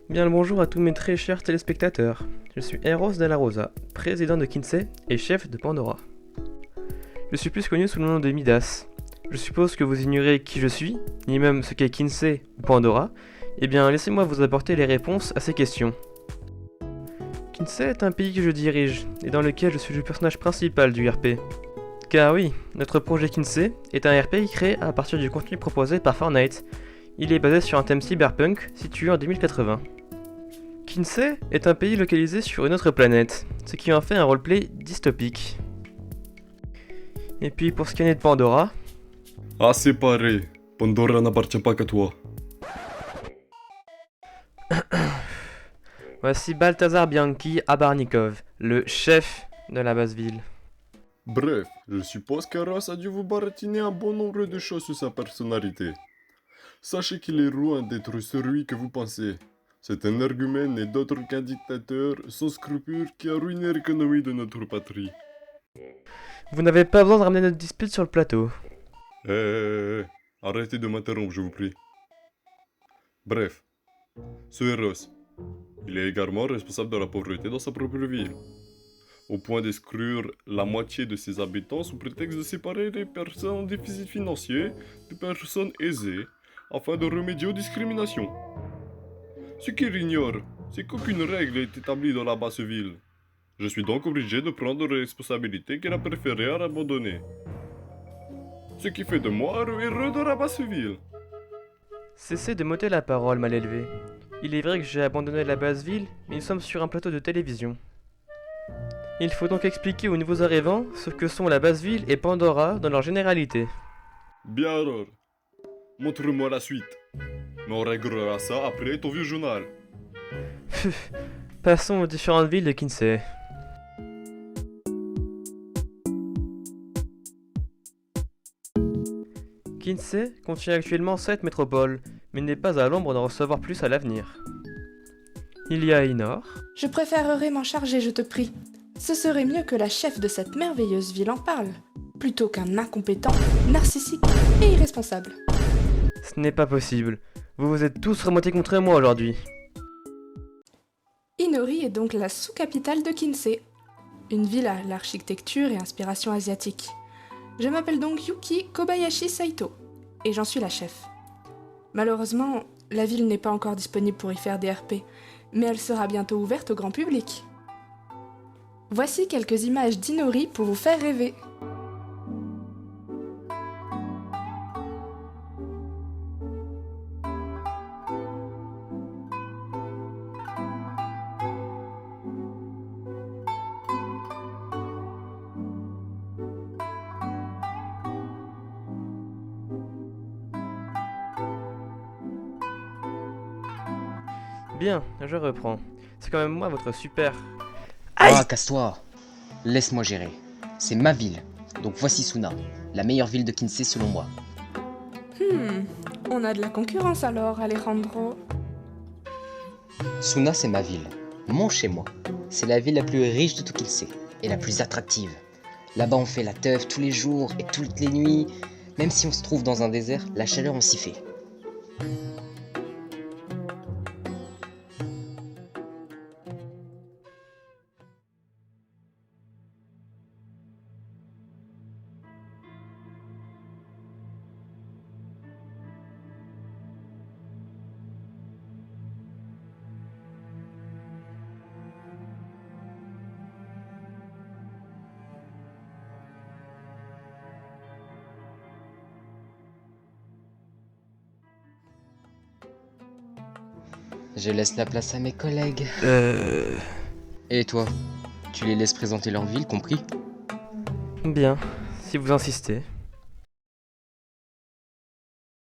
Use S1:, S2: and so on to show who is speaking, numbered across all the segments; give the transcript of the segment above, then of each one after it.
S1: Bien le bonjour à tous mes très chers téléspectateurs. Je suis Eros Della Rosa, président de Kinsey et chef de Pandora. Je suis plus connu sous le nom de Midas. Je suppose que vous ignorez qui je suis, ni même ce qu'est Kinsey ou Pandora. Eh bien, laissez-moi vous apporter les réponses à ces questions. Kinsey est un pays que je dirige, et dans lequel je suis le personnage principal du RP. Car oui, notre projet Kinsey est un RP créé à partir du contenu proposé par Fortnite. Il est basé sur un thème cyberpunk situé en 2080. Kinsey est un pays localisé sur une autre planète, ce qui en fait un roleplay dystopique. Et puis pour ce qui en est de Pandora,
S2: Ah, c'est pareil. Pandora n'appartient pas qu'à toi.
S1: voici Balthazar Bianchi Abarnikov, le chef de la basse ville.
S2: Bref, je suppose qu'Aras a dû vous baratiner un bon nombre de choses sur sa personnalité. Sachez qu'il est loin d'être celui que vous pensez. C'est un argument n'est d'autre qu'un dictateur sans scrupules qui a ruiné l'économie de notre patrie.
S1: Vous n'avez pas besoin de ramener notre dispute sur le plateau.
S2: Arrêtez de m'interrompre, je vous prie. Bref, ce Eros, il est également responsable de la pauvreté dans sa propre ville, au point d'exclure la moitié de ses habitants sous prétexte de séparer les personnes en déficit financier des personnes aisées afin de remédier aux discriminations. Ce qu'il ignore, c'est qu'aucune règle est établie dans la basse ville. Je suis donc obligé de prendre les responsabilités qu'il a préféré abandonner. Ce qui fait de moi le héros de la basse ville.
S1: Cessez de m'ôter la parole, mal élevé. Il est vrai que j'ai abandonné la basse ville, mais nous sommes sur un plateau de télévision. Il faut donc expliquer aux nouveaux arrivants ce que sont la basse ville et Pandora dans leur généralité.
S2: Bien alors, montre-moi la suite. Mais on réglera ça après ton vieux journal.
S1: Passons aux différentes villes de Kinsey. Kinsey contient actuellement 7 métropoles, mais n'est pas à l'ombre d'en recevoir plus à l'avenir. Il y a Inor,
S3: Je préférerais m'en charger, je te prie. Ce serait mieux que la chef de cette merveilleuse ville en parle, plutôt qu'un incompétent, narcissique et irresponsable.
S1: ce n'est pas possible. Vous vous êtes tous remontés contre moi aujourd'hui.
S3: Inori est donc la sous-capitale de Kinsey, une ville à l'architecture et inspiration asiatique. Je m'appelle donc Yuki Kobayashi Saito, et j'en suis la chef. Malheureusement, la ville n'est pas encore disponible pour y faire des RP, mais elle sera bientôt ouverte au grand public. Voici quelques images d'Inori pour vous faire rêver.
S1: Bien, je reprends. C'est quand même moi votre super...
S4: Ah, casse-toi. Laisse-moi gérer. C'est ma ville. Donc voici Suna, la meilleure ville de Kinsey selon moi.
S3: On a de la concurrence alors, Alejandro.
S4: Suna, c'est ma ville. Mon chez moi. C'est la ville la plus riche de tout Kinsey. Et la plus attractive. Là-bas, on fait la teuf tous les jours et toutes les nuits. Même si on se trouve dans un désert, la chaleur, on s'y fait. Je laisse la place à mes collègues. Et toi, tu les laisses présenter leur ville, compris?
S1: Bien, si vous insistez.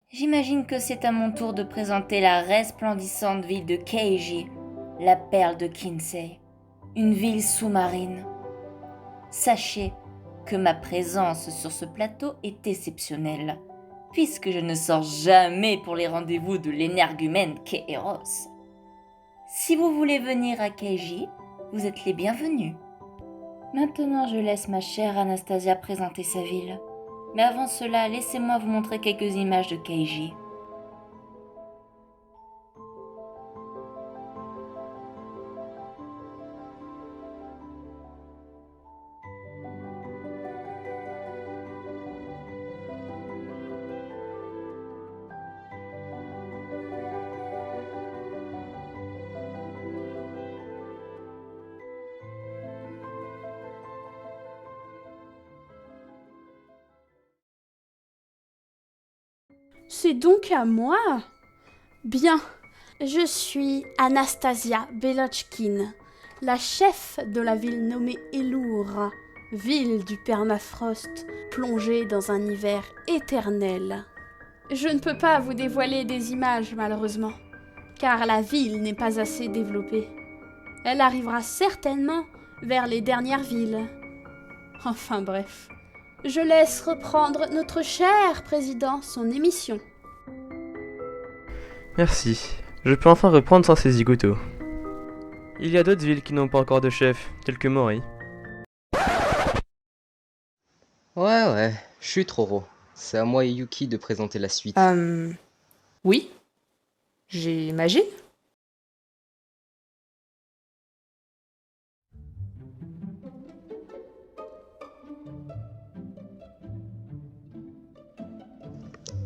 S5: J'imagine que c'est à mon tour de présenter la resplendissante ville de Keiji, la perle de Kinsey, une ville sous-marine. Sachez que ma présence sur ce plateau est exceptionnelle, puisque je ne sors jamais pour les rendez-vous de l'énergumène qu'est Eros. Si vous voulez venir à Keiji, vous êtes les bienvenus. Maintenant, je laisse ma chère Anastasia présenter sa ville. Mais avant cela, laissez-moi vous montrer quelques images de Keiji.
S6: C'est donc à moi? Bien, je suis Anastasia Belochkin, la chef de la ville nommée Elour, ville du permafrost plongée dans un hiver éternel. Je ne peux pas vous dévoiler des images, malheureusement, car la ville n'est pas assez développée. Elle arrivera certainement vers les dernières villes. Enfin bref, je laisse reprendre notre cher président son émission.
S1: Merci. Je peux enfin reprendre sans ces zigotos. Il y a d'autres villes qui n'ont pas encore de chef, telles que Mori.
S4: Ouais, je suis Troro. C'est à moi et Yuki de présenter la suite.
S3: Oui, j'imagine.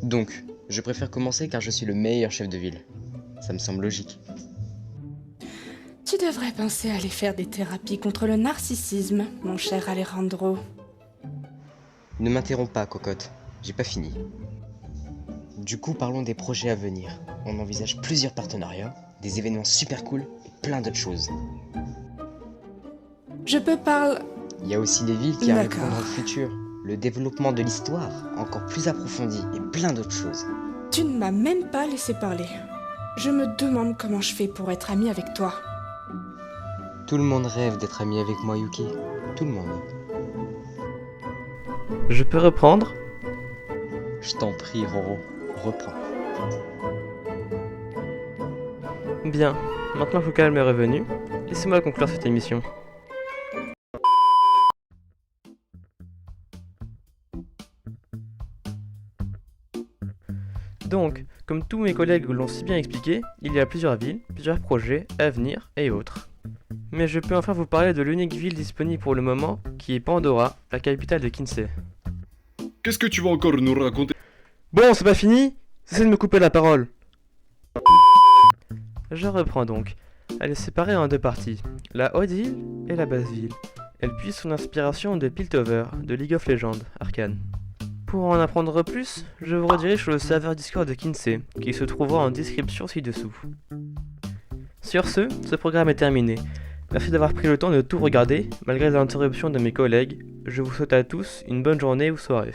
S4: Donc, je préfère commencer car je suis le meilleur chef de ville. Ça me semble logique.
S3: Tu devrais penser à aller faire des thérapies contre le narcissisme, mon cher Alejandro.
S4: Ne m'interromps pas, cocotte. J'ai pas fini. Du coup, parlons des projets à venir. On envisage plusieurs partenariats, des événements super cool et plein d'autres choses.
S3: Je peux parler...
S4: Il y a aussi les villes qui arriveront
S3: D'accord.
S4: dans le futur, le développement de l'histoire, encore plus approfondi et plein d'autres choses.
S3: Tu ne m'as même pas laissé parler. Je me demande comment je fais pour être amie avec toi.
S4: Tout le monde rêve d'être ami avec moi, Yuki. Tout le monde.
S1: Je peux reprendre?
S4: Je t'en prie, Roro. Reprends.
S1: Bien. Maintenant que le calme est revenu, laissez-moi conclure cette émission. Donc, comme tous mes collègues l'ont si bien expliqué, il y a plusieurs villes, plusieurs projets, avenirs et autres. Mais je peux enfin vous parler de l'unique ville disponible pour le moment, qui est Pandora, la capitale de Kinsey.
S2: Qu'est-ce que tu vas encore nous raconter?
S1: Bon, c'est pas fini? Cessez de me couper la parole. Je reprends donc. Elle est séparée en deux parties, la haute ville et la basse ville. Elle puise son inspiration de Piltover, de League of Legends, Arcane. Pour en apprendre plus, je vous redirige sur le serveur Discord de Kinsey, qui se trouvera en description ci-dessous. Sur ce programme est terminé. Merci d'avoir pris le temps de tout regarder, malgré les interruptions de mes collègues. Je vous souhaite à tous une bonne journée ou soirée.